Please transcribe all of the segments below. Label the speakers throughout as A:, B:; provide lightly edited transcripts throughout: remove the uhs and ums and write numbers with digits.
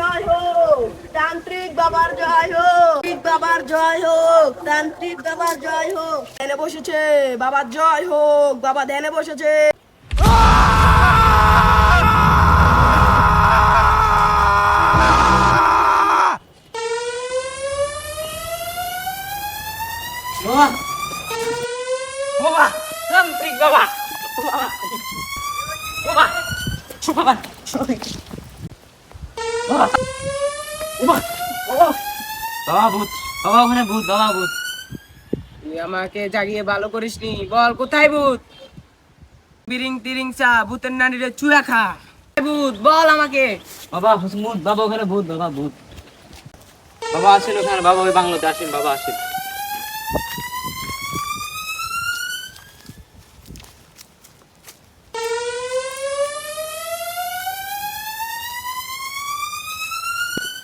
A: জয় হোক, তান্ত্রিক বাবার জয় হোক, বাবার জয় হোক, তান্ত্রিক বাবার জয় হোক। ধ্যানে বসেছে, বাবার জয় হোক, বাবা ধ্যানে বসেছে।
B: বাবা বাবা তান্ত্রিক বাবা বাবা বাবা বাবা বাবা বাবা বাবা ভূত বাবা ওখানে ভূত বাবা ভূত
A: তুই আমাকে জাগিয়ে ভালো করিসনি, বল কোথায় ভূত? বিরিং তিরিং চা ভূতের নানিরে চুয়া খা। ভূত বল আমাকে।
B: বাবা ভূত বাবা ওখানে ভূত বাবা ভূত বাবা আসেন ওখানে বাবা ওই বাংলোতে আসেন বাবা আসেন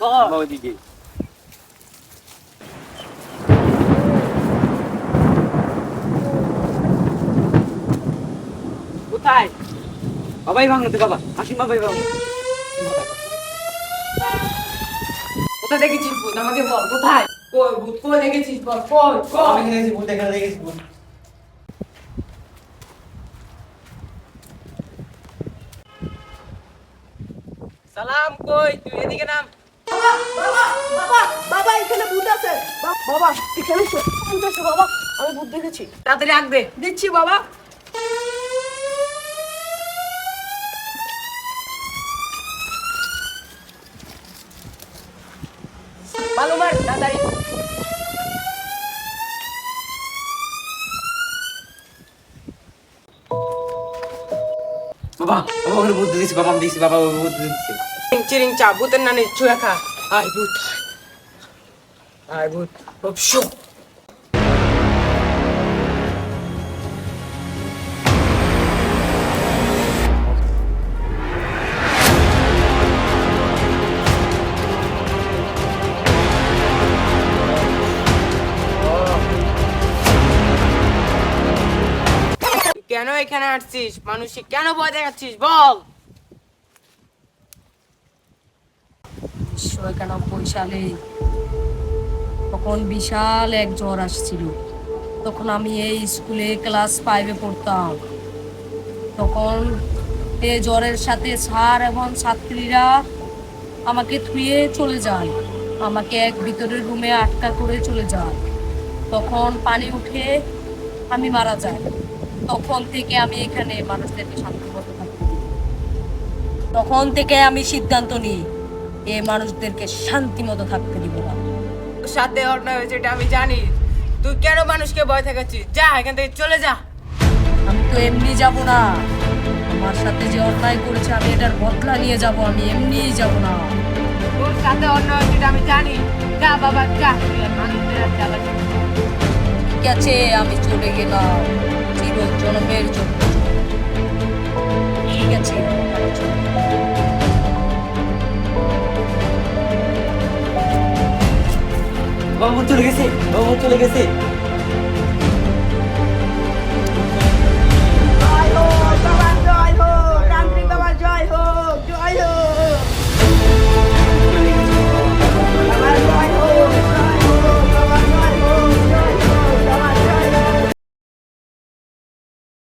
B: বাবা ওইদিকে কোথায় বাবাই বাংলোতে বাবা আসেন বাবাই বাংলো
A: কোথায় দেখেছিস ভূত আমাকে বল, কোথায়? কই ভূত কই দেখেছিস বল, কই কই?
B: আমি দেখেছি ভূত এখানে দেখেছি ভূত
A: সালাম কই, তুই এদিকে নাম। বাবা বাবা বাবা বাবা এখানে ভূত আছে। বাবা এখানে ভূত আছে বাবা, আমি ভূত দেখেছি। তাড়াতাড়ি আগ দে, দিচ্ছি বাবা। ভালো মার তাড়াতাড়ি।
B: বাবা বাবা ওখানে ভূত দেখেছি বাবা আমি দেখছি বাবা ভূত দেখেছি
A: চিরিং চা ভূতের নানি চুয়া খা। আয় ভূত, আয় ভূত। শো কেন এখানে আসছিস? মানুষকে কেন ভয় দেখাচ্ছিস বল?
C: 1991 সালে তখন বিশাল এক জ্বর আসছিল। তখন আমি এই স্কুলে ক্লাস 5-এ পড়তাম। তখন এই জ্বরের সাথে স্যার এবং ছাত্রীরা আমাকে থুয়ে চলে যায়, আমাকে এক ভিতরের রুমে আটকা করে চলে যায়। তখন পানি উঠে আমি মারা যাই। তখন থেকে আমি এখানে মানুষদেরকে শান্তিমতো থাকতে দিই। তখন থেকে আমি সিদ্ধান্ত নিই এই মানুষদেরকে শান্তিমতো থাকতে দিব না।
A: তোর সাথে অন্যায় হয়েছে এটা আমি জানি। তুই কেন মানুষকে ভয় দেখাচ্ছিস? যা এখান থেকে চলে যা।
C: আমি তো এমনি যাব না, আমার সাথে যে অন্যায় করেছে আমি এটার বদলা নিয়ে যাব, আমি এমনিই যাব না।
A: তোর সাথে অন্যায় হয়েছে এটা আমি জানি। যা বাবা যা, তুই আর মানুষদের আর জ্বালাচ্ছিস না।
C: ঠিক আছে আমি চলে গেলাম চিরজন্মের জন্য। ঠিক আছে আমি চলে গেলাম।
B: বাবা ভূত চলে গেছে বাবা ভূত চলে গেছে